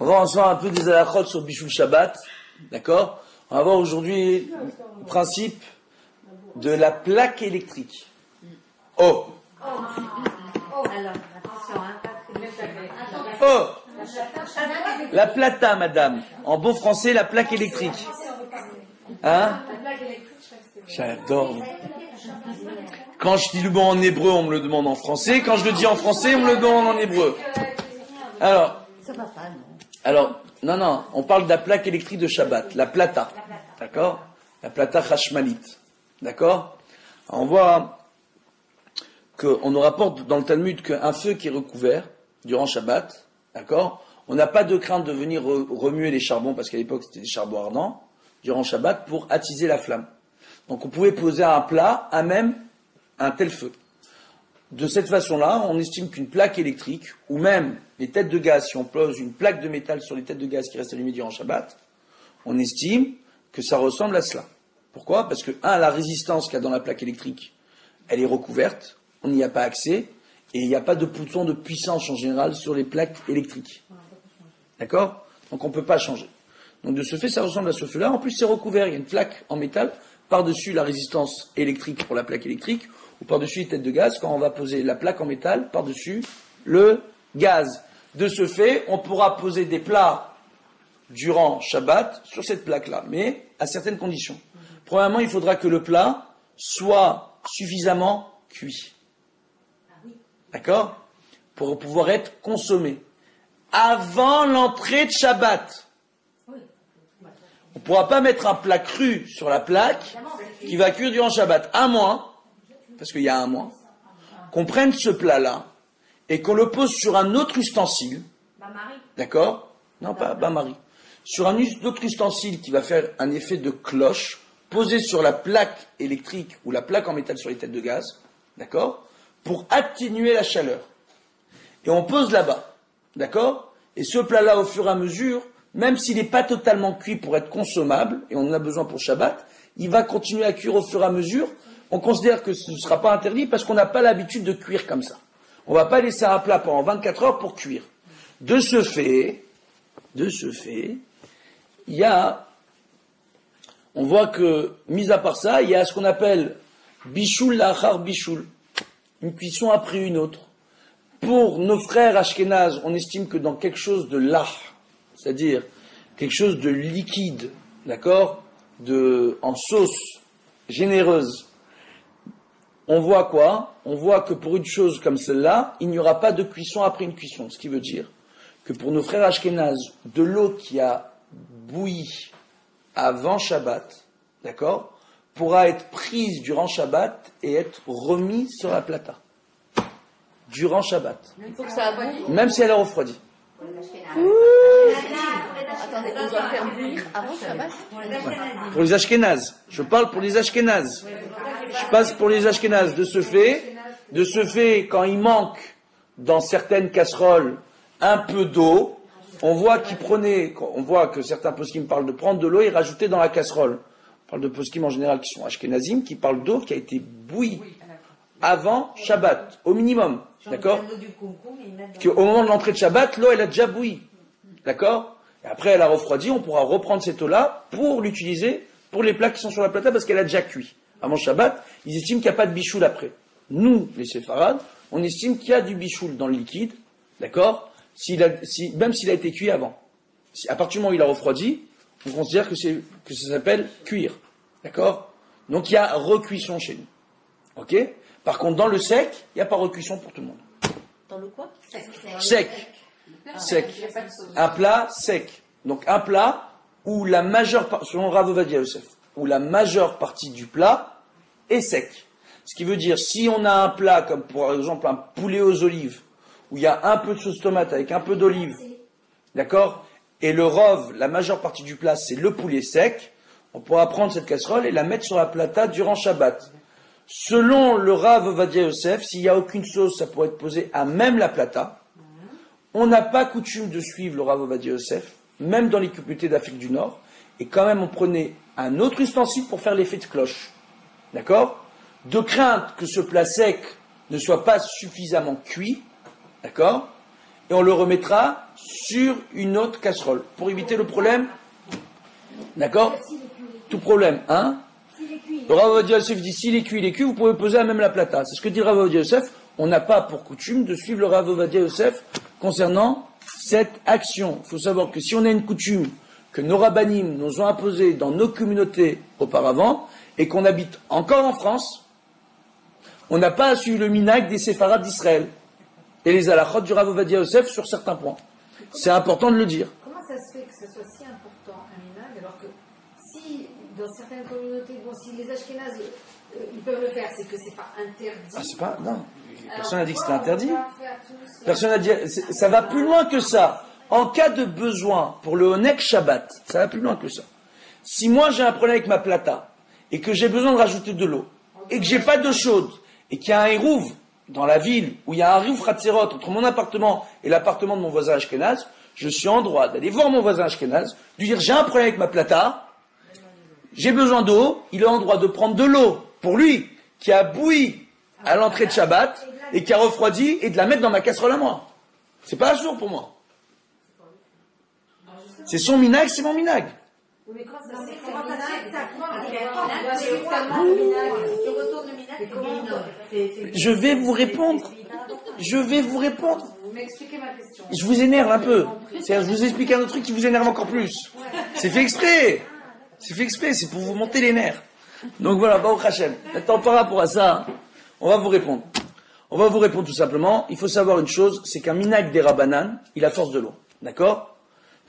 On va ensemble un peu des halachot sur Bishul Shabbat, d'accord? On va voir aujourd'hui le principe de la plaque électrique. Oh! Alors, attention, hein. Oh! La plata, madame. En bon français, la plaque électrique. Hein? J'adore. Quand je dis le mot en hébreu, on me le demande en français. Quand je le dis en français, on me le demande en hébreu. Alors, non, on parle de la plaque électrique de Shabbat, la plata. D'accord? La plata chashmalit. D'accord? On voit qu'on nous rapporte dans le Talmud qu'un feu qui est recouvert durant Shabbat, d'accord? On n'a pas de crainte de venir remuer les charbons, parce qu'à l'époque c'était des charbons ardents, durant Shabbat, pour attiser la flamme. Donc on pouvait poser un plat à même un tel feu. De cette façon-là, on estime qu'une plaque électrique, ou même les têtes de gaz, si on pose une plaque de métal sur les têtes de gaz qui restent allumées durant Shabbat, on estime que ça ressemble à cela. Pourquoi? Parce que, la résistance qu'il y a dans la plaque électrique, elle est recouverte, on n'y a pas accès, et il n'y a pas de bouton de puissance en général sur les plaques électriques. D'accord? Donc on ne peut pas changer. Donc de ce fait, ça ressemble à ce feu-là. En plus, c'est recouvert, il y a une plaque en métal, par-dessus la résistance électrique pour la plaque électrique, ou par-dessus les têtes de gaz, quand on va poser la plaque en métal par-dessus le gaz. De ce fait, on pourra poser des plats durant Shabbat sur cette plaque-là, mais à certaines conditions. Premièrement, il faudra que le plat soit suffisamment cuit. D'accord? Pour pouvoir être consommé. Avant l'entrée de Shabbat. On ne pourra pas mettre un plat cru sur la plaque qui va cuire durant Shabbat. À moins, parce qu'il y a un mois, qu'on prenne ce plat-là et qu'on le pose sur un autre ustensile. D'accord? Non, pas bain-marie. Sur un autre ustensile qui va faire un effet de cloche, posé sur la plaque électrique ou la plaque en métal sur les têtes de gaz, d'accord? Pour atténuer la chaleur. Et on pose là-bas, d'accord? Et ce plat-là, au fur et à mesure, même s'il n'est pas totalement cuit pour être consommable, et on en a besoin pour Shabbat, il va continuer à cuire au fur et à mesure. On considère que ce ne sera pas interdit parce qu'on n'a pas l'habitude de cuire comme ça. On ne va pas laisser un plat pendant 24 heures pour cuire. De ce fait, on voit que, mis à part ça, il y a ce qu'on appelle bishul lachar bishul, une cuisson après une autre. Pour nos frères ashkénazes, on estime que dans quelque chose de lach, c'est-à-dire quelque chose de liquide, d'accord, en sauce généreuse, on voit quoi? On voit que pour une chose comme celle-là, il n'y aura pas de cuisson après une cuisson. Ce qui veut dire que pour nos frères ashkénazes, de l'eau qui a bouilli avant Shabbat, d'accord, pourra être prise durant Shabbat et être remise sur la plata. Durant Shabbat. Même si elle est refroidie. Attendez, on doit faire bouillir avant Shabbat. Pour les ashkénazes. Je parle pour les ashkénazes. Je passe pour les ashkénazes. De ce fait, quand il manque dans certaines casseroles un peu d'eau, on voit que certains poskim parlent de prendre de l'eau et rajouter dans la casserole. On parle de poskim en général qui sont ashkénazim, qui parlent d'eau qui a été bouillie avant Shabbat, au minimum. D'accord? Au moment de l'entrée de Shabbat, l'eau elle a déjà bouilli. D'accord? Et après elle a refroidi, on pourra reprendre cette eau-là pour l'utiliser pour les plats qui sont sur la plata parce qu'elle a déjà cuit. Avant Shabbat, ils estiment qu'il n'y a pas de bichoul après. Nous, les séfarades, on estime qu'il y a du bichoul dans le liquide. D'accord? Même s'il a été cuit avant. À partir du moment où il a refroidi, on considère que ça s'appelle cuire. D'accord? Donc il y a recuisson chez nous. Ok? Par contre, dans le sec, il n'y a pas recuisson pour tout le monde. Dans le quoi? Sec. Un plat sec. Donc un plat où la majeure partie, selon Rav Ovadia Yosef, où la majeure partie du plat est sec. Ce qui veut dire, si on a un plat comme par exemple un poulet aux olives, où il y a un peu de sauce tomate avec un peu d'olive, d'accord, et le rov, la majeure partie du plat, c'est le poulet sec, on pourra prendre cette casserole et la mettre sur la plata durant Shabbat. Selon le Rav Ovadia Yosef, s'il n'y a aucune sauce, ça pourrait être posé à même la plata. On n'a pas coutume de suivre le Rav Ovadia Yosef, même dans les communautés d'Afrique du Nord, et quand même on prenait un autre ustensile pour faire l'effet de cloche. D'accord? De crainte que ce plat sec ne soit pas suffisamment cuit, d'accord? et on le remettra sur une autre casserole pour éviter le problème. D'accord? Tout problème, hein? Le Rav Ovadia Yosef dit s'il est cuit, vous pouvez poser à même la plata. C'est ce que dit le Rav Ovadia Yosef. On n'a pas pour coutume de suivre le Rav Ovadia Yosef concernant cette action. Il faut savoir que si on a une coutume que nos rabbanim nous ont imposée dans nos communautés auparavant et qu'on habite encore en France, on n'a pas à suivre le minhag des séfarades d'Israël et les halachot du Rav Ovadia Yosef sur certains points. C'est important de le dire. Comment ça se fait que ce soit si important un minhag alors que si dans certaines communautés, bon, si les Ashkénazes ils peuvent le faire, c'est que c'est pas interdit. Ah, c'est pas, non. Personne n'a dit que c'était interdit. Tous, Personne n'a dit, ça va plus loin que ça. En cas de besoin pour le Honek Shabbat, ça va plus loin que ça. Si moi j'ai un problème avec ma plata et que j'ai besoin de rajouter de l'eau et que j'ai pas d'eau chaude et qu'il y a un hérouv dans la ville où il y a un hérouv Hatzerot entre mon appartement et l'appartement de mon voisin Ashkenaz, je suis en droit d'aller voir mon voisin Ashkenaz, lui dire j'ai un problème avec ma plata, j'ai besoin d'eau, il est en droit de prendre de l'eau pour lui qui a bouilli à l'entrée de Shabbat et qui a refroidi et de la mettre dans ma casserole à moi. C'est pas assourd pour moi. C'est son minag, c'est mon minag. Oui, mais comment ça se fait que comment ça se fait que ça Je vais vous répondre. Je vais vous répondre. Vous m'expliquez ma question. Je vous énerve un peu. C'est-à-dire, je vous explique un autre truc qui vous énerve encore plus. C'est fait exprès. C'est fait exprès, c'est pour vous monter les nerfs. Donc voilà, Baruch Hashem. Maintenant, par rapport à ça, on va vous répondre. On va vous répondre tout simplement. Il faut savoir une chose, c'est qu'un minag des rabbanan, il a force de loi. D'accord?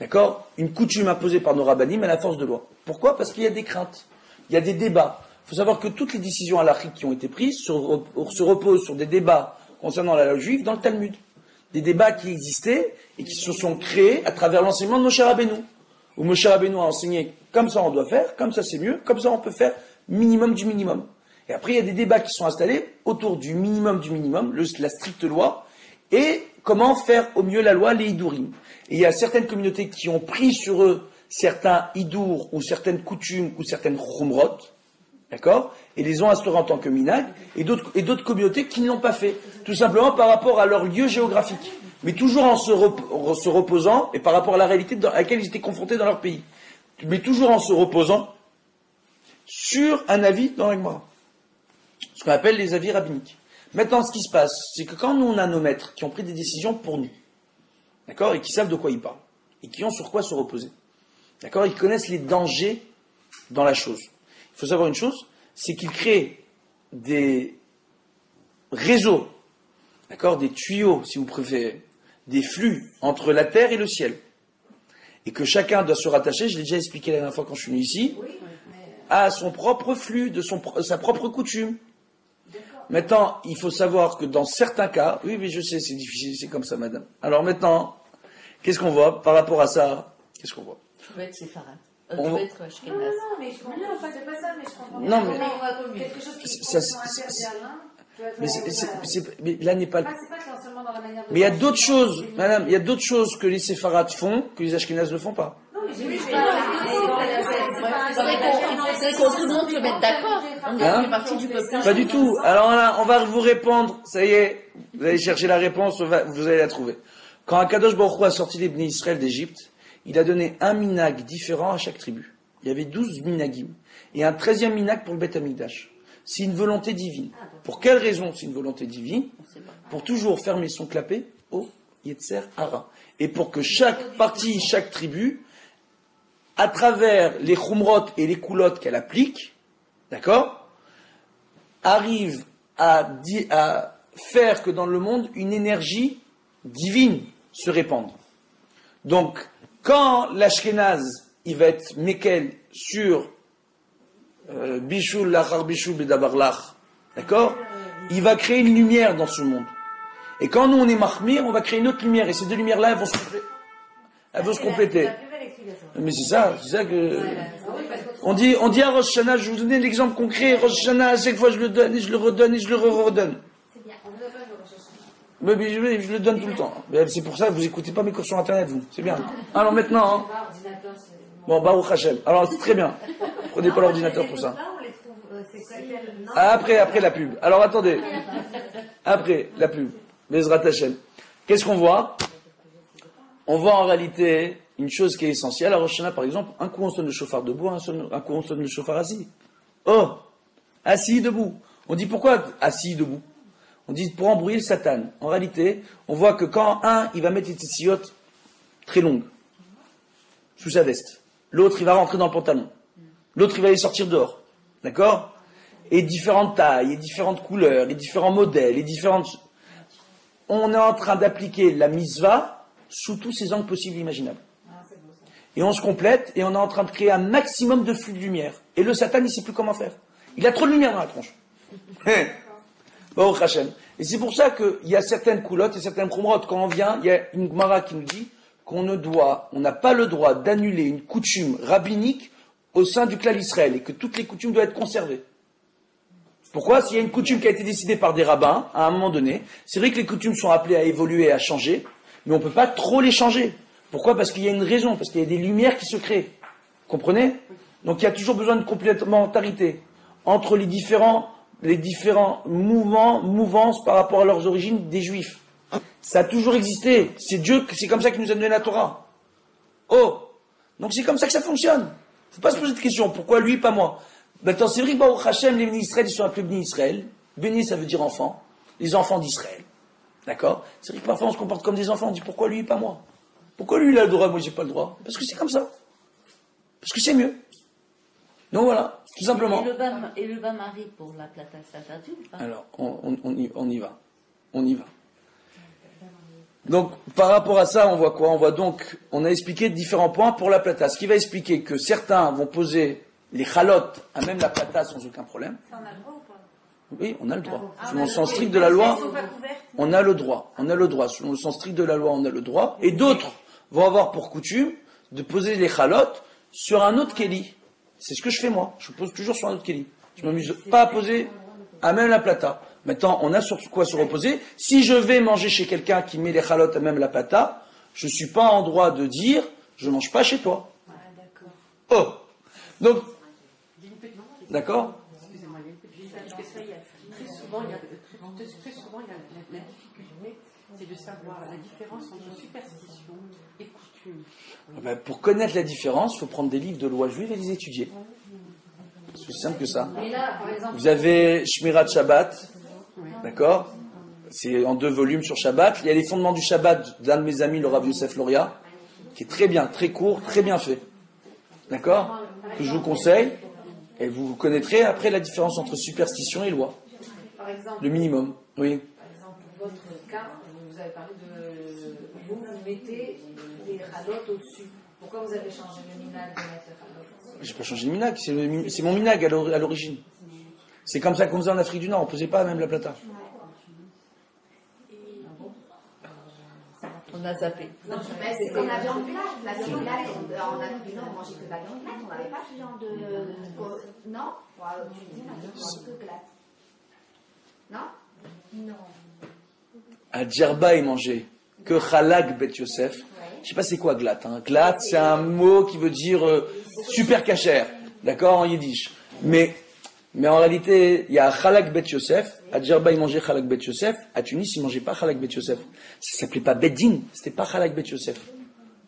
D'accord? Une coutume imposée par nos rabbanim, elle a force de loi. Pourquoi? Parce qu'il y a des craintes. Il y a des débats. Il faut savoir que toutes les décisions halachiques qui ont été prises se reposent sur des débats concernant la loi juive dans le Talmud. Des débats qui existaient et qui se sont créés à travers l'enseignement de Moshe Rabbeinu. Où Moshe Rabbeinu a enseigné comme ça on doit faire, comme ça c'est mieux, comme ça on peut faire minimum du minimum. Et après il y a des débats qui sont installés autour du minimum, la stricte loi, et comment faire au mieux la loi, les Hidurim. Et il y a certaines communautés qui ont pris sur eux certains Hidour ou certaines coutumes ou certaines Chumrot, d'accord, et les ont instaurés en tant que minag, et d'autres communautés qui ne l'ont pas fait, tout simplement par rapport à leur lieu géographique, mais toujours en se reposant, et par rapport à la réalité à laquelle ils étaient confrontés dans leur pays, mais toujours en se reposant sur un avis dans la Gemara, ce qu'on appelle les avis rabbiniques. Maintenant, ce qui se passe, c'est que quand nous on a nos maîtres qui ont pris des décisions pour nous, d'accord, et qui savent de quoi ils parlent, et qui ont sur quoi se reposer, d'accord, ils connaissent les dangers dans la chose. Il faut savoir une chose, c'est qu'ils créent des réseaux, d'accord, des tuyaux, si vous préférez, des flux entre la terre et le ciel. Et que chacun doit se rattacher, je l'ai déjà expliqué la dernière fois quand je suis venu ici, à son propre flux, sa propre coutume. Maintenant, il faut savoir que dans certains cas, oui, mais je sais, c'est difficile, c'est comme ça, madame. Alors maintenant, qu'est-ce qu'on voit par rapport à ça? Qu'est-ce qu'on voit? Tu veux être séfarade. Tu veux être ashkénaze. Non, mais je comprends pas, c'est pas ça, mais je comprends Non, pas. mais Quelque chose qui ça, est interdit à l'un, tu vois, mais là n'est pas. c'est pas que seulement dans la manière de. Mais il y a d'autres choses, madame, il y a d'autres choses que les séfarades font que les ashkénazes ne font pas. Non, mais j'ai vu, C'est que tout le monde se mette d'accord. On Hein? fait partie du peuple. Pas du tout. Alors là, on va vous répondre. Ça y est, vous allez chercher la réponse, vous allez la trouver. Quand Akadosh Baruch Hu a sorti les Bnei Israël d'Égypte, il a donné un minag différent à chaque tribu. Il y avait 12 minagim. Et un 13e minag pour le Beth Amikdash. C'est une volonté divine. Pour quelle raison c'est une volonté divine? Pour toujours fermer son clapet au Yetzer Hara. Et pour que chaque partie, chaque tribu, à travers les chumrot et les coulottes qu'elle applique, d'accord, arrive à faire que dans le monde, une énergie divine se répande. Donc, quand l'Ashkenaz, il va être Mekel sur Bishul Lachar Bishul Bedavar Lach, d'accord, il va créer une lumière dans ce monde. Et quand nous on est Mahmir, on va créer une autre lumière, et ces deux lumières-là, elles vont se compléter. Mais c'est ça que... On dit à Rosh Hashanah, je vous donner l'exemple concret, Rosh Hashanah, à chaque fois je le donne, et je le redonne, et je le redonne. Mais je le donne tout le temps. Mais c'est pour ça que vous écoutez pas mes cours sur Internet, vous. C'est bien. Alors maintenant... Bon, Baruch Hashem. Alors c'est très bien. Prenez pas l'ordinateur pour ça. Après la pub. Alors attendez. Après la pub. Bezrat Hashem. Qu'est-ce qu'on voit? on voit en réalité une chose qui est essentielle. À Rosh Hashanah, par exemple, un coup on sonne le chauffard debout, un coup on sonne le chauffard assis. Oh, assis, debout. On dit pourquoi assis, debout? On dit pour embrouiller le Satan. En réalité, on voit que quand un, il va mettre des tissiotes très longues, sous sa veste. L'autre, il va rentrer dans le pantalon. L'autre, il va aller sortir dehors. D'accord? Et différentes tailles, et différentes couleurs, et différents modèles, et différentes... On est en train d'appliquer la mitzvah sous tous ces angles possibles et imaginables. Et on se complète, et on est en train de créer un maximum de flux de lumière. Et le Satan, il ne sait plus comment faire. Il a trop de lumière dans la tronche. Baruch Hashem. Et c'est pour ça qu'il y a certaines coulottes et certaines khumrot. Quand on vient, il y a une Gemara qui nous dit on n'a pas le droit d'annuler une coutume rabbinique au sein du clan Israël et que toutes les coutumes doivent être conservées. Pourquoi? S'il y a une coutume qui a été décidée par des rabbins, à un moment donné, c'est vrai que les coutumes sont appelées à évoluer et à changer, mais on ne peut pas trop les changer. Pourquoi? Parce qu'il y a une raison, parce qu'il y a des lumières qui se créent. Vous comprenez? Donc il y a toujours besoin de complémentarité entre les différents mouvances par rapport à leurs origines des Juifs. Ça a toujours existé. C'est Dieu, c'est comme ça qu'il nous a donné la Torah. Oh! Donc c'est comme ça que ça fonctionne. Il ne faut pas se poser de questions. Pourquoi lui, pas moi? Maintenant, c'est vrai que Baruch Hashem, les bénis Israël, ils sont appelés bénis Israël. Bénis, ça veut dire enfant. Les enfants d'Israël. D'accord? C'est vrai que parfois on se comporte comme des enfants. On dit pourquoi lui, pas moi? Pourquoi lui, il a le droit, moi, j'ai pas le droit? Parce que c'est comme ça. Parce que c'est mieux. Donc voilà, tout simplement. Et le bain-marie pour la plata, c'est interdit ou pas? Alors, on y va. On y va. Donc, par rapport à ça, on voit quoi? On a expliqué différents points pour la plata. Ce qui va expliquer que certains vont poser les chalotes à même la plata sans aucun problème. Ça, on a le droit ou pas? Oui, on a le droit. Selon le sens strict de la loi, on a le droit. On a le droit. Selon le sens strict de la loi, on a le droit. Et d'autres vont avoir pour coutume de poser les chalotes sur un autre kéli. C'est ce que je fais moi. Je pose toujours sur un autre kéli. Je ne m'amuse pas à poser à même la plata. Maintenant, on a sur quoi se reposer. Si je vais manger chez quelqu'un qui met les chalotes à même la plata, je ne suis pas en droit de dire je ne mange pas chez toi. Oh! Donc, d'accord? Excusez-moi, parce que ça, très souvent, il y a la difficulté, c'est de savoir la différence entre superstition et coutume. Ben, pour connaître la différence, il faut prendre des livres de loi juive et les étudier. C'est aussi simple que ça. Et là, par exemple, Vous avez Shmirat Shabbat, d'accord? C'est en 2 volumes sur Shabbat. Il y a les fondements du Shabbat d'un de mes amis, le Rav Yosef Loria, qui est très bien, très court, très bien fait. D'accord? Que je vous conseille. Et vous connaîtrez après la différence entre superstition et loi. par exemple, Le minimum. Oui. par exemple, pour votre cas, vous avez parlé de vous mettez les chalotes au-dessus. Pourquoi vous avez changé le minag de mettre les chalotes? J'ai pas changé de minag. C'est mon minag à l'origine. C'est comme ça qu'on faisait en Afrique du Nord. On posait pas même la plata. On a zappé. C'est comme la viande plate. La viande plate, en Afrique du Nord, on mangeait que de la viande plate. On n'avait pas ce genre de... Non? Tu disais, on mangeait que glace. Non? Non. À Djerba, ils mangeaient que Chalak Bet Yosef. Je sais pas c'est quoi glat. Hein. Glat, c'est un mot qui veut dire super cachère. D'accord, en yiddish. Mais en réalité, il y a Chalak Bet Yosef. À Djerba, ils mangeaient Chalak Bet Yosef. À Tunis, ils mangeaient pas Chalak Bet Yosef. Ça s'appelait pas Beddin. C'était pas Chalak Bet Yosef.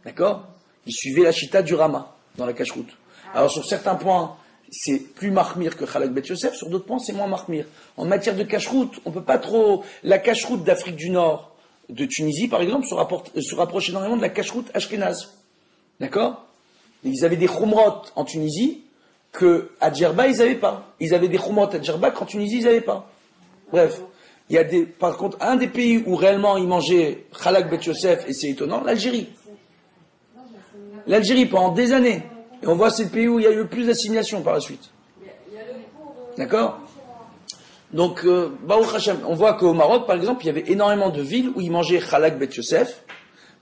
D'accord? Ils suivaient la chita du Rama dans la cacheroute. Alors sur certains points, c'est plus mahmir que Chalak Bet Yosef. Sur d'autres points, c'est moins mahmir. En matière de cacheroute, on peut pas trop... La cacheroute d'Afrique du Nord, de Tunisie, par exemple, se rapproche énormément de la cacheroute ashkénaze. D'accord? Ils avaient des khumrot en Tunisie qu'à Djerba, ils n'avaient pas. Ils avaient des khumrot à Djerba qu'en Tunisie, ils n'avaient pas. Bref. Il y a par contre, un des pays où réellement ils mangeaient Chalak Bet Yosef, et c'est étonnant, l'Algérie. L'Algérie, pendant des années. Et on voit c'est le pays où il y a eu le plus d'assimilation par la suite. D'accord? Donc, Baruch Hashem, on voit qu'au Maroc, par exemple, il y avait énormément de villes où ils mangeaient Chalak Bet Yosef,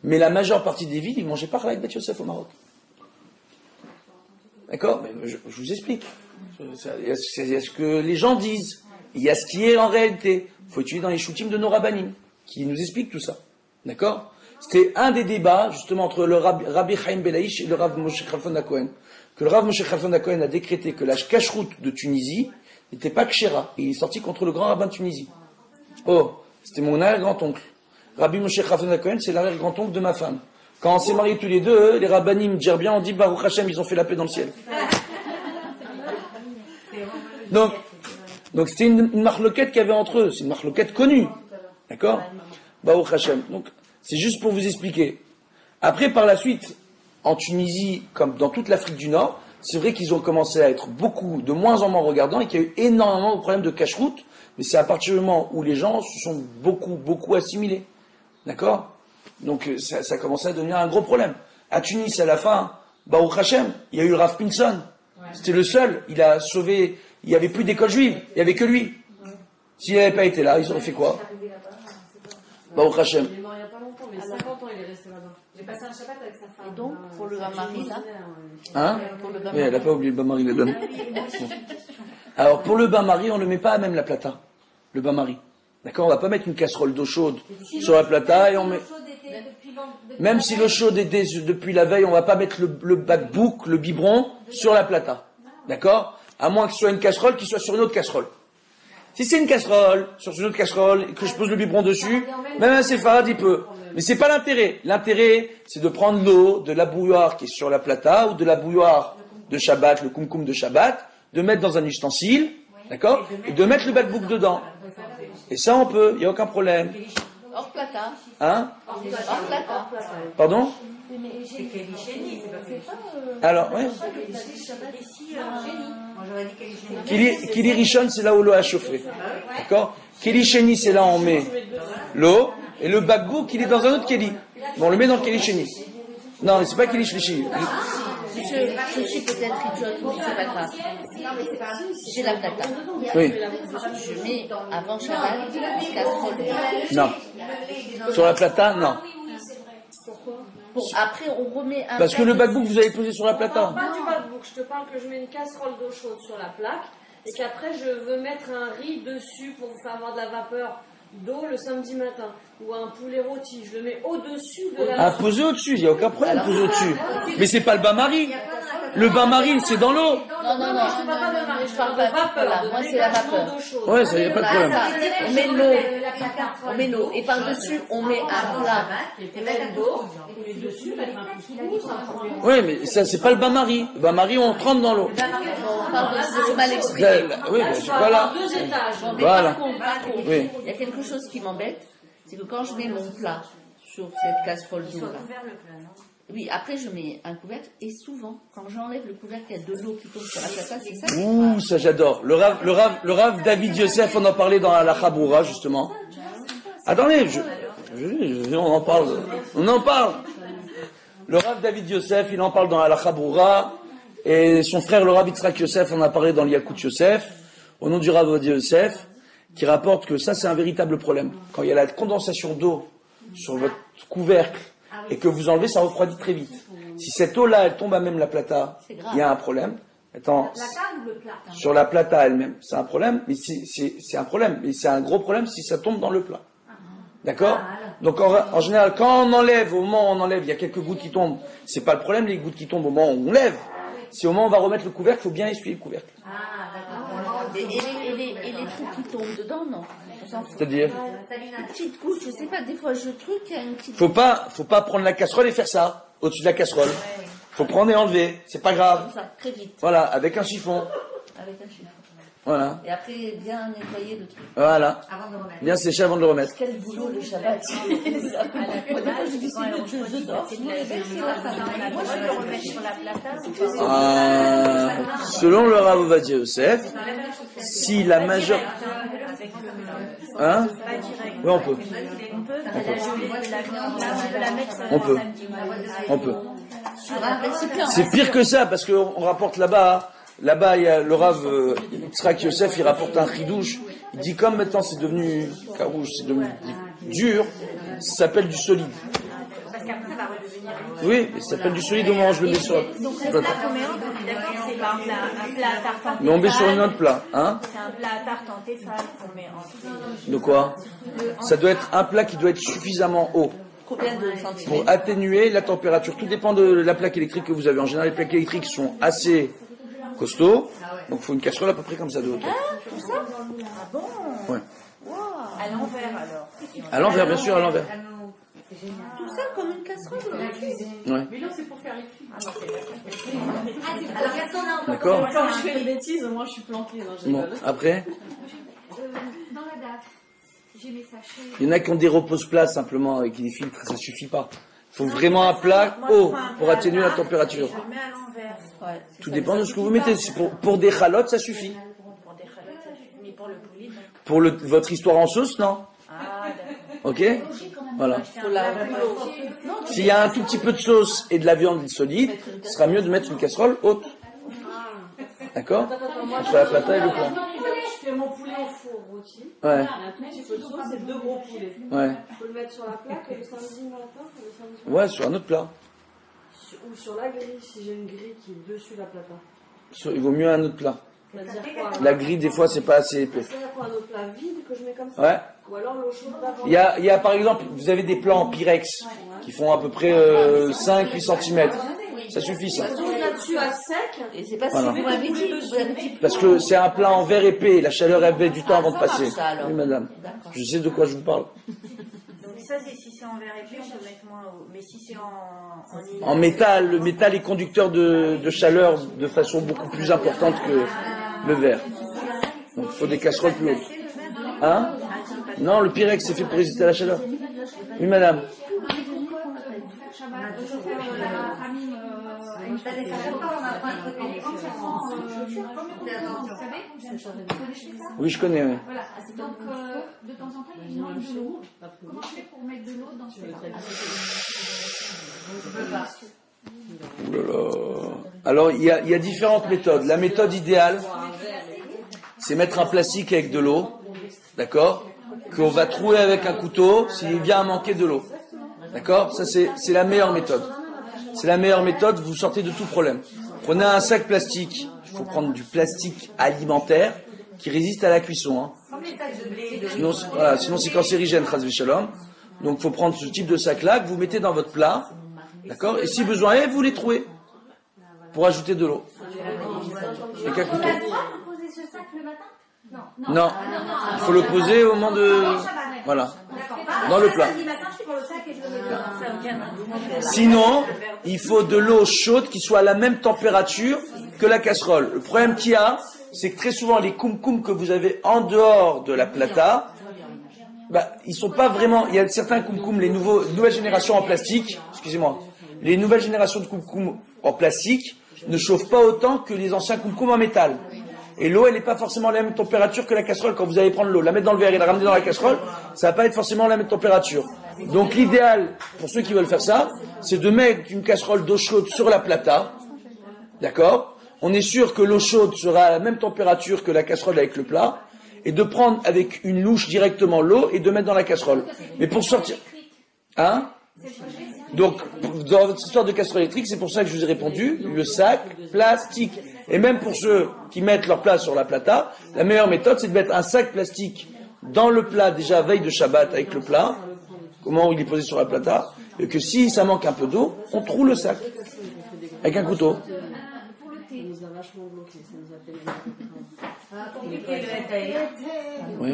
mais la majeure partie des villes, ils ne mangeaient pas Chalak Bet Yosef au Maroc. D'accord? Mais je vous explique. Il y a ce que les gens disent. Il y a ce qui est en réalité. Il faut étudier dans les shoutim de nos rabbanim, qui nous expliquent tout ça. D'accord? C'était un des débats, justement, entre le Rabbi Chaim Belaïch et le Rav Moshe Khalfon Hakohen. Que le Rav Moshe Khalfon Hakohen a décrété que la cacheroute de Tunisie n'était pas kshera. Et il est sorti contre le grand rabbin de Tunisie. Oh, c'était mon arrière-grand-oncle. Rabbi Moshe Khalfon Hakohen, c'est l'arrière-grand-oncle de ma femme. Quand on s'est mariés tous les deux, les rabbanim djerbiens ont dit Baruch Hashem, ils ont fait la paix dans le ciel. Donc c'était une marloquette qu'il y avait entre eux, c'est une marloquette connue. D'accord? Baruch Hashem. Donc c'est juste pour vous expliquer. Après, par la suite, en Tunisie, comme dans toute l'Afrique du Nord, c'est vrai qu'ils ont commencé à être de moins en moins regardants et qu'il y a eu énormément de problèmes de cache-route, mais c'est à partir du moment où les gens se sont beaucoup assimilés. D'accord? Donc ça a commencé à devenir un gros problème. À Tunis, à la fin, Baruch Hashem, il y a eu le Rav Pinson. C'était le seul, il a sauvé, il n'y avait plus d'école juive, il n'y avait que lui. S'il n'avait pas été là, ils auraient fait quoi? Baruch Hashem. Il est mort il n'y a pas longtemps, mais 50 ans il est resté là-bas. J'ai passé un Shabbat avec sa femme. Et donc, pour le bain-marie, là, Hein? pour le Oui, bain-marie, elle n'a pas oublié le bain-marie, la dame. Alors, pour le bain-marie, on ne le met pas à même la plata. Le bain-marie. D'accord? On ne va pas mettre une casserole d'eau chaude sur la plata et on met... Même si l'eau chaude était depuis la veille, on ne va pas mettre le bakbouk, le biberon, sur la plata. D'accord? À moins que ce soit une casserole qui soit sur une autre casserole. Si c'est une casserole, sur une autre casserole, et que je pose le biberon dessus, même un séfarade, il peut. Mais c'est pas l'intérêt. L'intérêt, c'est de prendre l'eau de la bouilloire qui est sur la plata, ou de la bouilloire de Shabbat, le koum de Shabbat, de mettre dans un ustensile, d'accord? Et de mettre le bakbouk dedans. Et ça, on peut, il n'y a aucun problème. hors plata. Hein? Hors plata. Pardon? C'est Kélichéni, c'est pas Alors, ouais. J'aurais dit Kélichéni. Kili Rishon, c'est là où l'eau a chauffé. D'accord? Kili Sheni, c'est là où on met l'eau. Et le bakbouk, il est dans un autre Kili. Bon, on le met dans le Kili Sheni. Non, mais c'est pas Kili Shlishi. Je suis peut-être idiote, mais c'est pas grave. J'ai la plata. Oui. Je mets avant Shabbat une casserole. Non. Sur la plata, non. Bon, après, on remet un. Parce que le bakbouk, vous avez posé sur la plata. Pas du bakbouk, je te parle que je mets une casserole d'eau chaude sur la plaque et qu'après je veux mettre un riz dessus pour faire avoir de la vapeur d'eau le samedi matin ou un poulet rôti, je le mets au-dessus de la... Ah, posé au-dessus, il n'y a aucun problème de poser au-dessus. Mais c'est pas le bain-marie. Le bain-marie, c'est dans l'eau. Non, je parle pas de mari, je parle pas de vapeur. Voilà, moi, c'est la vapeur. Ouais, ça y a pas de problème. On met l'eau. On met l'eau. Et par-dessus, on met un plat. Oui, mais ça, c'est pas le bain-marie. Le bain-marie, on trempe dans l'eau. On parle de c'est mal expliqué. Oui, mais c'est pas là. 2 étages. Mais Voilà. par contre, Oui. il y a quelque chose qui m'embête, c'est que quand je mets mon plat sur cette casserole d'eau là, oui, après je mets un couvercle et souvent, quand j'enlève le couvercle, il y a de l'eau qui tombe sur la plata, c'est ça? Ouh, ça j'adore. Le Rav David Yosef, on en parlait dans la Chaboura, justement. Attendez, on en parle. On en parle. Le Rav David Yosef, il en parle dans la Chaboura. Et son frère, le Rav Yitzhak Yosef, en a parlé dans l'Yakut Yosef, au nom du Rav Odia Yosef, qui rapporte que ça, c'est un véritable problème. Quand il y a la condensation d'eau sur votre couvercle et que vous enlevez, ça refroidit très vite. Si cette eau-là, elle tombe à même la plata, il y a un problème. Attends, sur la plata elle-même, c'est un problème, mais c'est un problème. Mais c'est un gros problème si ça tombe dans le plat. D'accord? Donc en général, quand on enlève, au moment où on enlève, il y a quelques gouttes qui tombent. C'est pas le problème, les gouttes qui tombent au moment où on lève. Si au moment où on va remettre le couvercle, il faut bien essuyer le couvercle. Et les trucs qui tombent dedans, non. C'est-à-dire, Une petite couche, je sais pas, des fois je truc, il y a une petite. faut pas prendre la casserole et faire ça, au-dessus de la casserole. Faut prendre et enlever, c'est pas grave. Comme ça, très vite, Voilà, avec un chiffon. avec un chiffon. Voilà, Et après, bien nettoyer le truc. voilà. Bien sécher avant de le remettre. Quel boulot le Shabbat. Moi, des fois, je dis, je dors, sinon les belles, c'est la fin. Moi, je le remets sur la plata. Selon le Rav Ovadia Yosef, si la majeure... Hein? Oui, on peut. On peut. Sur un récipient. C'est pire que ça, parce qu'on rapporte là-bas, il y a le Rav Yitzhak Yosef, il rapporte un chidouche. Il dit comme maintenant c'est devenu carouge, c'est devenu dur, ça s'appelle du solide. Oui, ça s'appelle du solide au moment où je le mets sur la Donc le plat qu'on met en d'accord, c'est par exemple un plat à tarte en Mais on met sur un autre plat, hein? C'est un plat à tarte en Tefal qu'on met en... De quoi? Ça doit être un plat qui doit être suffisamment haut Combien de pour centimètres? atténuer la température. Tout dépend de la plaque électrique que vous avez. En général, les plaques électriques sont assez costauds, donc il faut une casserole à peu près comme ça de hauteur. Tout ça? Ah bon? Ouais. À l'envers alors. À l'envers, bien sûr, à l'envers. Tout ça comme une casserole. Ouais. Mais non, c'est pour faire les filles. Alors, qu'est-ce qu'on a encore D'accord. Quand je fais des bêtises, moi je suis planquée. Non, je Bon, rigole. après, Dans la DAF, j'ai mes sachets. il y en a qui ont des repose-plats simplement avec des filtres, ça suffit pas. Il faut vraiment un plat haut pour atténuer la température. Je le mets à l'envers. Ouais, Tout dépend de ce que vous mettez. C'est pour des chalotes, ça suffit. Pour des chalotes, ça suffit. Mais pour le poulet, non. Pour votre histoire en sauce, non. Ah, d'accord. Ok. Voilà. faut la S'il y a un tout petit peu de sauce et de la viande solide, ce sera mieux de mettre une casserole haute. D'accord. Entre la plata et le plat. Je fais mon poulet au four rôti. Ouais. Il y a un tout petit peu de sauce et 2 gros poulets. Ouais. Je peux le mettre sur la plaque le samedi matin. Le samedi Ouais, sur un autre plat. Ou sur la grille, si j'ai une grille qui est dessus la plata. Il vaut mieux un autre plat. C'est-à-dire quoi La grille, des fois, c'est pas assez épais. C'est-à-dire quoi, un autre plat vide que je mets comme ça. Ouais. Ou alors l'eau chaude d'avant. Il y a par exemple, vous avez des plats en Pyrex qui font à peu près 5-8 cm. Ça suffit, ça. Je pose là-dessus à sec. Et c'est pas Voilà. si vous m'avez dit, vous avez dit. Parce que c'est un plat en verre épais. La chaleur, elle met du temps avant de ça marche, passer. ça, alors. Oui, madame. D'accord. Je sais de quoi je vous parle. Donc ça, c'est si c'est en verre épais, on peut mettre moins haut. Mais si c'est en En métal, le métal est conducteur de chaleur de façon beaucoup plus importante que le verre. Donc il faut des casseroles plus hautes. Hein? Non, le Pyrex, c'est fait pour résister à la chaleur. Oui, madame. Oui, je connais. Oui. Voilà, donc de temps en temps, il manque de l'eau. Comment je fais pour mettre de l'eau dans ce plat? Ouh là là. Alors, il y a différentes méthodes. La méthode idéale, c'est mettre un plastique avec de l'eau, d'accord, qu'on va trouer avec un couteau s'il vient à manquer de l'eau. D'accord? Ça, c'est la meilleure méthode. C'est la meilleure méthode, vous sortez de tout problème. Prenez un sac plastique, il faut prendre du plastique alimentaire qui résiste à la cuisson. Hein. Sinon c'est cancérigène, Chas v'Shalom. Donc il faut prendre ce type de sac-là que vous mettez dans votre plat, d'accord? Et si besoin est, vous les trouez pour ajouter de l'eau. Avec un couteau. Poser ce sac le matin? Non. Non, il faut le poser au moment de... Voilà, dans le plat. Sinon, il faut de l'eau chaude qui soit à la même température que la casserole. Le problème qu'il y a, c'est que très souvent les koum-koum que vous avez en dehors de la plata, ils sont pas vraiment... Il y a certains koum-koum, les nouvelles générations en plastique, excusez-moi, les nouvelles générations de koum-koum en plastique ne chauffent pas autant que les anciens koum-koum en métal. Et l'eau, elle n'est pas forcément à la même température que la casserole. Quand vous allez prendre l'eau, la mettre dans le verre et la ramener dans la casserole, ça va pas être forcément à la même température. Donc l'idéal, pour ceux qui veulent faire ça, c'est de mettre une casserole d'eau chaude sur la plata. D'accord? On est sûr que l'eau chaude sera à la même température que la casserole avec le plat. Et de prendre avec une louche directement l'eau et de mettre dans la casserole. Mais pour sortir... Hein? Donc, dans votre histoire de casserole électrique, c'est pour ça que je vous ai répondu, le sac plastique. Et même pour ceux qui mettent leur plat sur la plata, la meilleure méthode, c'est de mettre un sac plastique dans le plat, déjà veille de Shabbat avec le plat, comment il est posé sur la plata, et que si ça manque un peu d'eau, on troue le sac avec un couteau. Pour le thé. Ça nous a vachement bloqué. Ça nous a fait les compliqué le étayer. Oui.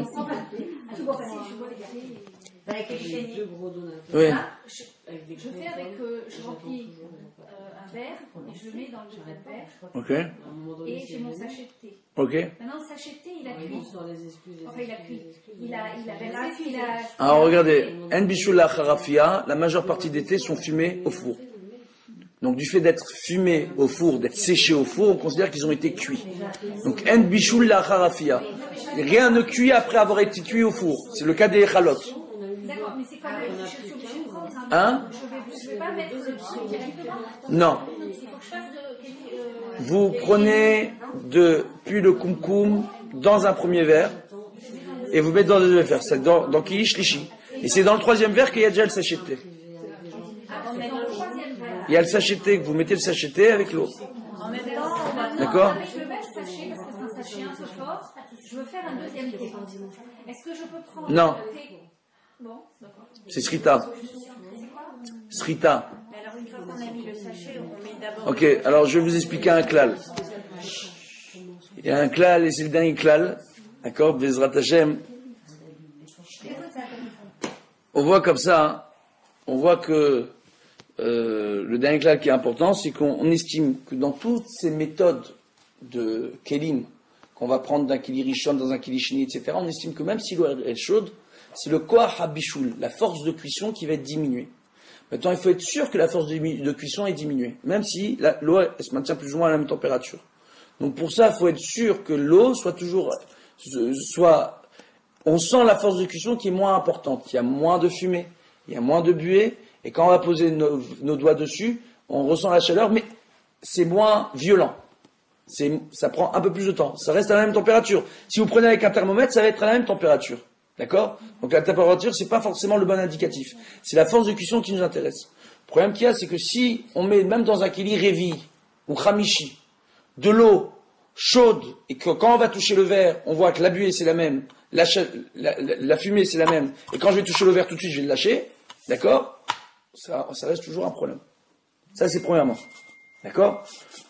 Avec les chénis. deux gros donuts. Oui. Je fais avec, je remplis un verre et je le mets dans le deuxième verre Ok. À un moment donné, et c'est j'ai mon venu. sachet de thé. Ok. Maintenant, le sachet de thé, il a Ouais, cuit. on sort les excuses. Enfin, il a cuit. Il a versé, il a... Alors regardez, En Bishula Harafia, la majeure partie des thés sont fumés au four. Donc du fait d'être fumés au four, d'être séchés au four, on considère qu'ils ont été cuits. Donc En Bishula Harafia. Rien ne cuit après avoir été cuit au four. C'est le cas des chalotes. D'accord, mais c'est comme je suis obligée de prendre un... Hein? Je vais pas mettre le truc directement. Non. Il faut que je fasse de... Vous prenez puis le koum-koum dans un premier verre et vous mettez dans le deuxième verre. C'est dans Kilish Lishi. Et c'est dans le troisième verre qu'il y a déjà le sachet de thé. Il y a le sachet de thé, que vous mettez le sachet de thé avec l'eau. D'accord? Je le mets le sachet parce que c'est un sachet un peu fort. Je veux faire un deuxième thé. Est-ce que je peux prendre Non. le thé? Bon, d'accord. C'est Srita. Srita. Mais alors, une fois qu'on a mis le sachet, on met d'abord. Ok, alors je vais vous expliquer un klal. Il y a un klal et c'est le dernier klal. D'accord? Bezrat Hashem. On voit comme ça, hein, on voit que le dernier clal qui est important, c'est qu'on estime que dans toutes ces méthodes de kelim, qu'on va prendre d'un kili rishon dans un kili sheni, etc., on estime que même si l'eau est chaude, c'est le koach habishul, la force de cuisson qui va être diminuée. Maintenant, il faut être sûr que la force de cuisson est diminuée, même si l'eau elle se maintient plus ou moins à la même température. Donc pour ça, il faut être sûr que l'eau soit toujours... on sent la force de cuisson qui est moins importante. Il y a moins de fumée, il y a moins de buée, et quand on va poser nos doigts dessus, on ressent la chaleur, mais c'est moins violent. Ça prend un peu plus de temps. Ça reste à la même température. Si vous prenez avec un thermomètre, ça va être à la même température. D'accord? Donc la température, c'est pas forcément le bon indicatif. C'est la force de cuisson qui nous intéresse. Le problème qu'il y a, c'est que si on met même dans un kili révi ou khamishi de l'eau chaude et que quand on va toucher le verre, on voit que la buée c'est la même, la fumée c'est la même, et quand je vais toucher le verre tout de suite, je vais le lâcher, d'accord? Ça reste toujours un problème. Ça c'est premièrement. D'accord?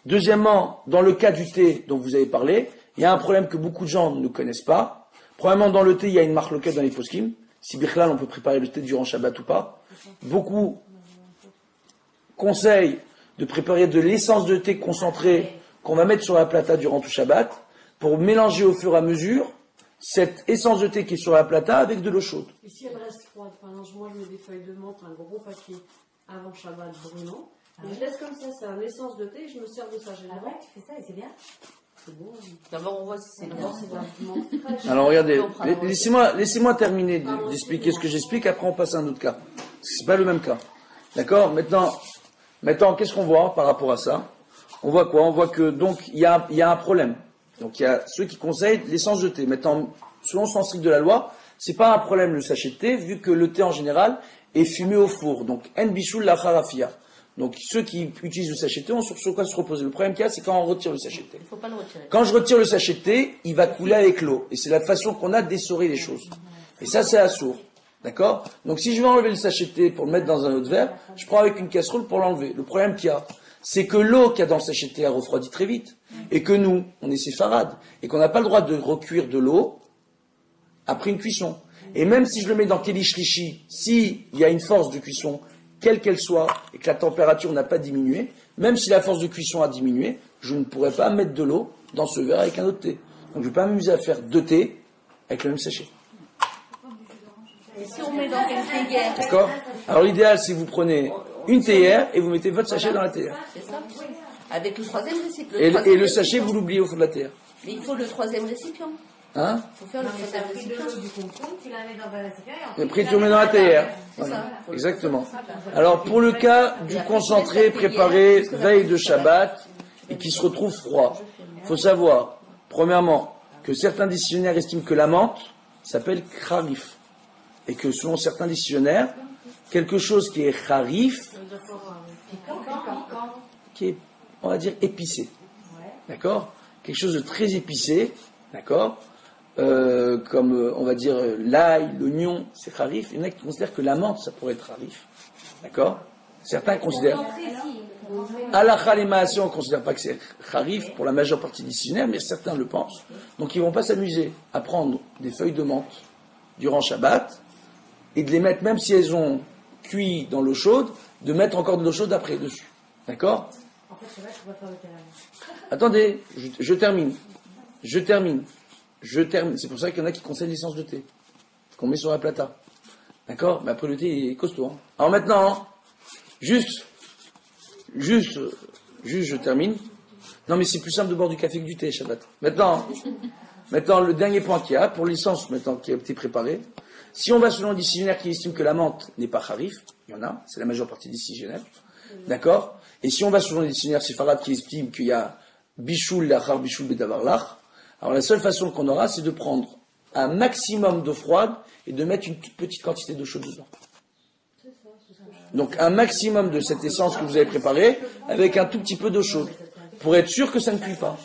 Deuxièmement, dans le cas du thé dont vous avez parlé, il y a un problème que beaucoup de gens ne connaissent pas. Premièrement, dans le thé, il y a une marloquette dans les poskim. Si Bichlal, on peut préparer le thé durant Shabbat ou pas. Beaucoup conseillent de préparer de l'essence de thé concentrée qu'on va mettre sur la plata durant tout Shabbat pour mélanger au fur et à mesure cette essence de thé qui est sur la plata avec de l'eau chaude. Et si elle reste froide, par exemple, moi je mets des feuilles de menthe, un gros paquet avant Shabbat brûlant, et je laisse comme ça, c'est un essence de thé et je me sers de ça généralement. Ah ouais, tu fais ça et c'est bien. C'est bon. D'abord, on voit si c'est D'abord, c'est vachement fraîche. Alors regardez, laissez-moi terminer d'expliquer ce que j'explique, après on passe à un autre cas. Parce que c'est pas le même cas. D'accord? Maintenant, qu'est-ce qu'on voit par rapport à ça? On voit quoi? On voit que donc il y a un problème. Donc il y a ceux qui conseillent l'essence de thé. Maintenant, selon le sens strict de la loi, c'est pas un problème le sachet de thé, vu que le thé en général est fumé au four. Donc en bishul la harafia. Donc ceux qui utilisent le sachet de thé ont sur quoi se reposer. Le problème qu'il y a, c'est quand on retire le sachet de thé. Il ne faut pas le retirer. Quand je retire le sachet de thé, il va couler avec l'eau. Et c'est la façon qu'on a d'essorer les choses. Et ça, c'est assourd. D'accord? Donc si je veux enlever le sachet de thé pour le mettre dans un autre verre, je prends avec une casserole pour l'enlever. Le problème qu'il y a, c'est que l'eau qu'il y a dans le sachet de thé, elle refroidit très vite. Et que nous, on est séfarades. Et qu'on n'a pas le droit de recuire de l'eau après une cuisson. Et même si je le mets dans Keli Shlishi, s'il y a une force de cuisson, quelle qu'elle soit, et que la température n'a pas diminué, même si la force de cuisson a diminué, je ne pourrais pas mettre de l'eau dans ce verre avec un autre thé. Donc je ne vais pas m'amuser à faire 2 thés avec le même sachet. Et si on met dans une théière, D'accord? Alors l'idéal, c'est que vous prenez une théière et vous mettez votre sachet dans la théière. c'est ça? Avec le troisième récipient. Et le sachet, vous l'oubliez au fond de la théière. Mais il faut le troisième récipient. Hein? Il faut faire le troisième Tu de récipient. l'eau du concombre, tu la mets dans un récipient et Et ensuite après, tu le mets dans la théière. Voilà. ça. Exactement. Alors, pour le cas du concentré préparé veille de Shabbat et qui se retrouve froid, il faut savoir, premièrement, que certains dictionnaires estiment que la menthe s'appelle kharif. Et que selon certains dictionnaires, quelque chose qui est kharif, qui est, on va dire, épicé. D'accord? Quelque chose de très épicé, d'accord? Comme, on va dire, l'ail, l'oignon, c'est kharif. Il y en a qui considèrent que la menthe, ça pourrait être kharif. D'accord? Certains considèrent. Halakha les Maaseh, on ne considère pas que c'est kharif pour la majeure partie des dictionnaires, mais certains le pensent. Donc ils ne vont pas s'amuser à prendre des feuilles de menthe durant Shabbat et de les mettre, même si elles ont cuit dans l'eau chaude, de mettre encore de l'eau chaude après dessus. D'accord? En fait, c'est vrai que je vais faire le thé. Attendez, je termine. C'est pour ça qu'il y en a qui conseillent l'essence de thé, qu'on met sur la plata. D'accord? Mais après le thé est costaud. Hein. Alors maintenant, juste, je termine. Non mais c'est plus simple de boire du café que du thé, Shabbat. Maintenant, le dernier point qu'il y a, pour l'essence maintenant qui a été préparée, si on va selon les décisionnaires qui estiment que la menthe n'est pas harif, il y en a, c'est la majeure partie des décisionnaires, d'accord? Et si on va selon les décisionnaires séfarades qui estiment qu'il y a bichoul lachar bichoul bedavar lach, alors la seule façon qu'on aura, c'est de prendre un maximum d'eau froide et de mettre une toute petite quantité d'eau chaude dedans. Donc un maximum de cette essence que vous avez préparée avec un tout petit peu d'eau chaude, pour être sûr que ça ne cuit pas.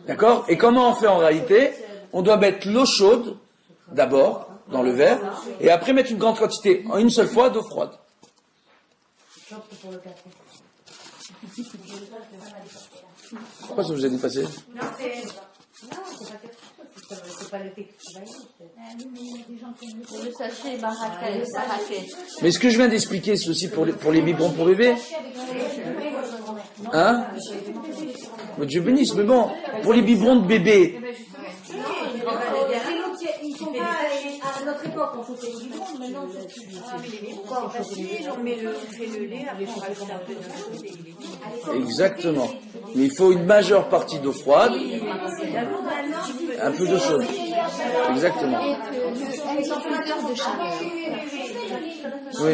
D'accord? Et comment on fait en réalité? On doit mettre l'eau chaude, d'abord, dans le verre, et après mettre une grande quantité, en une seule fois, d'eau froide. Pourquoi ça vous a dépassé? Non, c'est pas le thé que tu vas y Le sachet Marrakech. Mais ce que je viens d'expliquer, c'est aussi pour les biberons pour bébé. Hein? Dieu bénisse, mais bon, pour les biberons de bébé. Ils sont pas à notre époque, on chauffait les biberons, maintenant on facile, on fait le lait, après on rajoute un peu de lait. Exactement. Mais il faut une majeure partie d'eau froide, un peu d'eau chaude. Exactement. Avec l'ampleur de chaleur. Oui.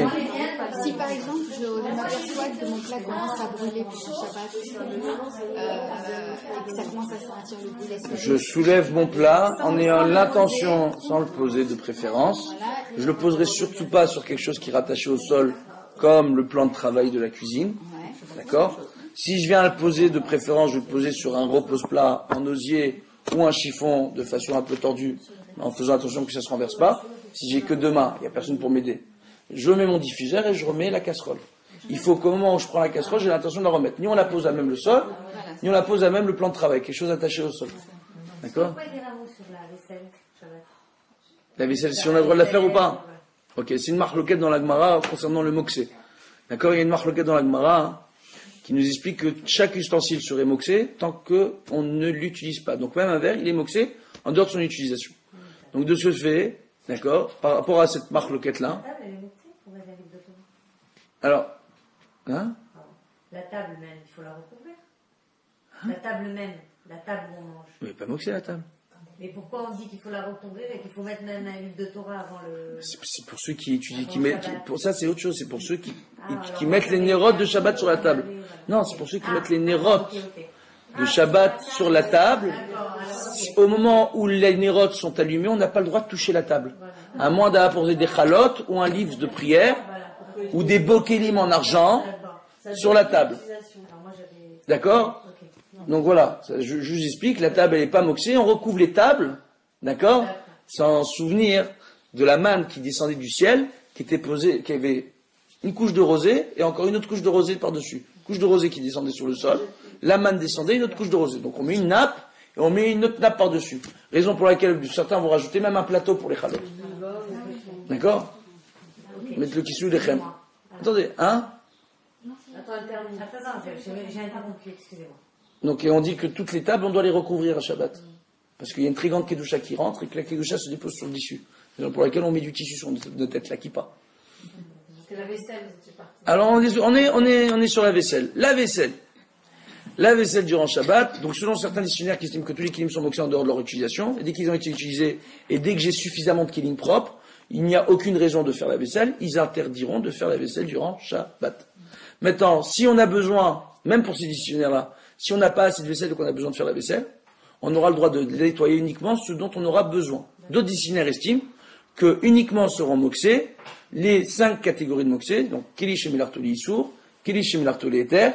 Si par exemple je m'aperçois que mon plat commence à brûler pendant Shabbat et que ça commence à sentir le goût, est-ce que Je soulève mon plat en ayant l'intention, sans le poser de préférence. Je le poserai surtout pas sur quelque chose qui est rattaché au sol, comme le plan de travail de la cuisine. D'accord? Si je viens à le poser de préférence, je vais le poser sur un repose-plat en osier ou un chiffon de façon un peu tordue, en faisant attention que ça ne se renverse pas. Si j'ai que deux mains, il n'y a personne pour m'aider. Je mets mon diffuseur et je remets la casserole. Il faut qu'au moment où je prends la casserole, j'ai l'intention de la remettre. Ni on la pose à même le sol, ni on la pose à même le plan de travail, quelque chose attaché au sol. D'accord? Pourquoi dire un mot sur la vaisselle, Shabbat? La vaisselle, si on a le droit de la faire ou pas? Ok, c'est une marloquette dans la Gemara concernant le moxé. D'accord? Il y a une marloquette dans la Gemara qui nous explique que chaque ustensile serait moxé tant qu'on ne l'utilise pas. Donc même un verre, il est moxé en dehors de son utilisation. Donc de ce fait, d'accord, par rapport à cette marloquette-là. La table, elle est montée pour mettre la livre de Torah. Alors, hein? La table même, il faut la recouvrir. La table même, la table où on mange. Mais pas moxé la table. Mais pourquoi on dit qu'il faut la recouvrir et qu'il faut mettre même un livre de Torah avant le... C'est pour ceux qui étudient, pour ça c'est autre chose, c'est pour ceux qui mettent les nérotes de Shabbat sur la table. Non, c'est pour ceux qui mettent les nérotes de Shabbat sur la table. Au moment où les nérotes sont allumés, on n'a pas le droit de toucher la table. À moins d'apporter des chalotes ou un livre de prière ou des bokélim en argent sur la table. D'accord? Donc voilà, je vous explique, la table elle n'est pas moxée, on recouvre les tables, d'accord, sans souvenir de la manne qui descendait du ciel, qui était posée, qui avait une couche de rosée et encore une autre couche de rosée par-dessus. Couche de rosée qui descendait sur le sol, la manne descendait, une autre couche de rosée. Donc on met une nappe et on met une autre nappe par-dessus. Raison pour laquelle certains vont rajouter même un plateau pour les chalotes. D'accord? Mettre le kissou des chèmes. Attendez, hein? Attends, j'ai interrompu, excusez-moi. Donc, et on dit que toutes les tables, on doit les recouvrir à Shabbat. Parce qu'il y a une très grande kedusha qui rentre et que la kedusha se dépose sur le tissu. C'est pour laquelle on met du tissu sur notre tête, la kippa. C'est la vaisselle, vous étiez parti. Alors, on est sur la vaisselle. La vaisselle. La vaisselle durant Shabbat. Donc, selon certains dictionnaires qui estiment que tous les kilim sont moxés en dehors de leur utilisation, et dès qu'ils ont été utilisés, et dès que j'ai suffisamment de kilim propres, il n'y a aucune raison de faire la vaisselle. Ils interdiront de faire la vaisselle durant Shabbat. Maintenant, si on a besoin, même pour ces dictionnaires-là, si on n'a pas assez de vaisselle et qu'on a besoin de faire la vaisselle, on aura le droit de nettoyer uniquement ce dont on aura besoin. D'autres dictionnaires estiment que uniquement seront moxés les 5 catégories de moxés, donc Kilish et Milartoli Issour, Kilish et Milartoli Eter,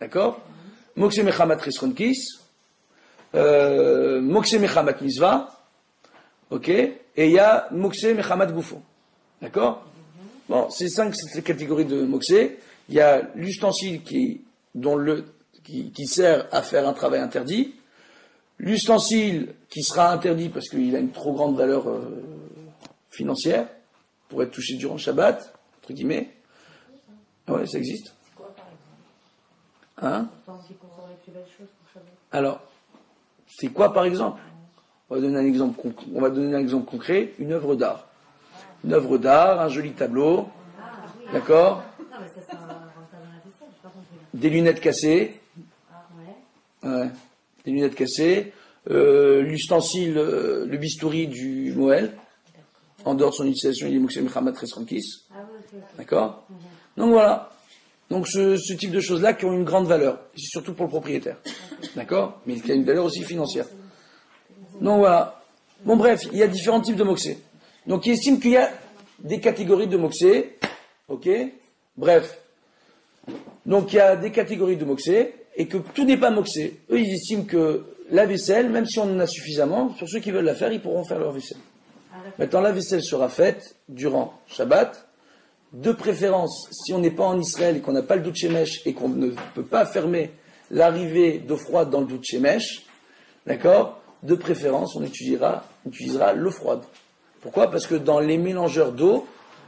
d'accord, Moxé Mechamat Resronkis, Moxé Mechamat Misva, ok, et il y a Moxé Mechamat Goufo, d'accord. Bon, ces 5 catégories de moxés, il y a l'ustensile qui sert à faire un travail interdit, l'ustensile qui sera interdit parce qu'il a une trop grande valeur financière pour être touché durant Shabbat, entre guillemets. Ouais, ça existe. Hein? Alors, c'est quoi par exemple? On va donner un exemple concret, une œuvre d'art. Une œuvre d'art, un joli tableau, d'accord? Des lunettes cassées. Ouais, des lunettes cassées, l'ustensile, le bistouri du Moël, en dehors de son utilisation, il est Moxé Mechamat Resrankis. D'accord? Donc voilà. Donc ce type de choses-là qui ont une grande valeur, c'est surtout pour le propriétaire. D'accord? Mais qui a une valeur aussi financière. Donc voilà. Bon bref, il y a différents types de moxés. Donc ils estiment qu'il y a des catégories de moxés. Ok? Bref. Donc il y a des catégories de moxés. Et que tout n'est pas moxé. Eux, ils estiment que la vaisselle, même si on en a suffisamment, pour ceux qui veulent la faire, ils pourront faire leur vaisselle. Maintenant, la vaisselle sera faite durant Shabbat. De préférence, si on n'est pas en Israël et qu'on n'a pas le doute Shemesh et qu'on ne peut pas fermer l'arrivée d'eau froide dans le doute Shemesh, d'accord, de préférence, on utilisera l'eau froide. Pourquoi? Parce que dans les mélangeurs d'eau,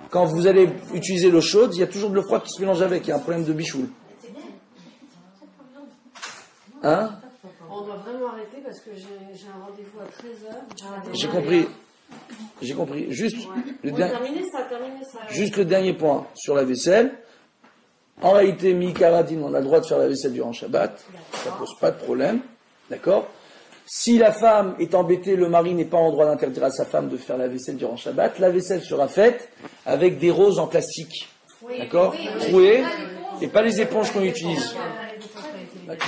quand vous allez utiliser l'eau chaude, il y a toujours de l'eau froide qui se mélange avec. Il y a un problème de bichoul. Hein? On doit vraiment arrêter parce que j'ai un rendez-vous à 13h. J'ai compris. Juste, Terminez ça. juste le dernier point sur la vaisselle. En réalité, mi-karadine, on a le droit de faire la vaisselle durant Shabbat. Ça pose pas de problème. D'accord? Si la femme est embêtée, le mari n'est pas en droit d'interdire à sa femme de faire la vaisselle durant Shabbat. La vaisselle sera faite avec des roses en plastique. D'accord? Trouées. Et pas les éponges qu'on utilise.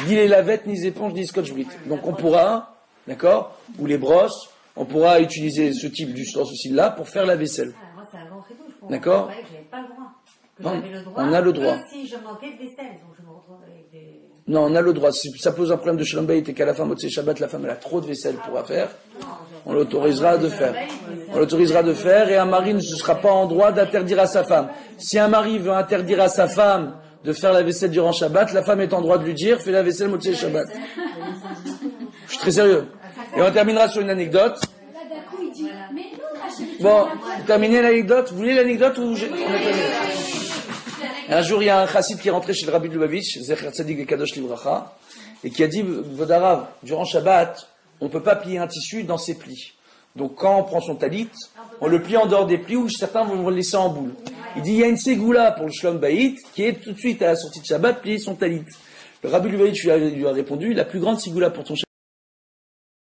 Ni les lavettes, ni les éponges, ni les scotch-brite. Donc on pourra, d'accord? Ou les brosses, on pourra utiliser ce type d'ustensile-là pour faire la vaisselle. Moi, c'est un grand tréteau, je comprends. D'accord? Je croyais que j'avais pas le droit. Que Non, j'avais le droit. on a le droit. Que si je manquais de vaisselle, donc je me retrouve avec des... Non, on a le droit. Si ça pose un problème de Shalom Bayit et qu'à la fin, Motzei Shabbat, la femme elle a trop de vaisselle pour faire, on l'autorisera de faire. On l'autorisera de faire et un mari ne sera pas en droit d'interdire à sa femme. Si un mari veut interdire à sa femme de faire la vaisselle durant Shabbat, la femme est en droit de lui dire, fais la vaisselle Motzei Shabbat. Je suis très sérieux. Et on terminera sur une anecdote. Bon, terminez l'anecdote. Vous voulez l'anecdote ou on a terminé? Un jour, il y a un chassid qui est rentré chez le Rabbi de Lubavitch, Zecher Tzadik et Kadosh Livracha, et qui a dit, Vodarav, durant Shabbat, on ne peut pas plier un tissu dans ses plis. Donc quand on prend son talit, on le plie en dehors des plis ou certains vont le laisser en boule. Il dit, il y a une ségoula pour le Shlom Bayit qui est tout de suite à la sortie de Shabbat, plier son talit. Le Rabbi Lubavitch lui a répondu, la plus grande ségoula pour ton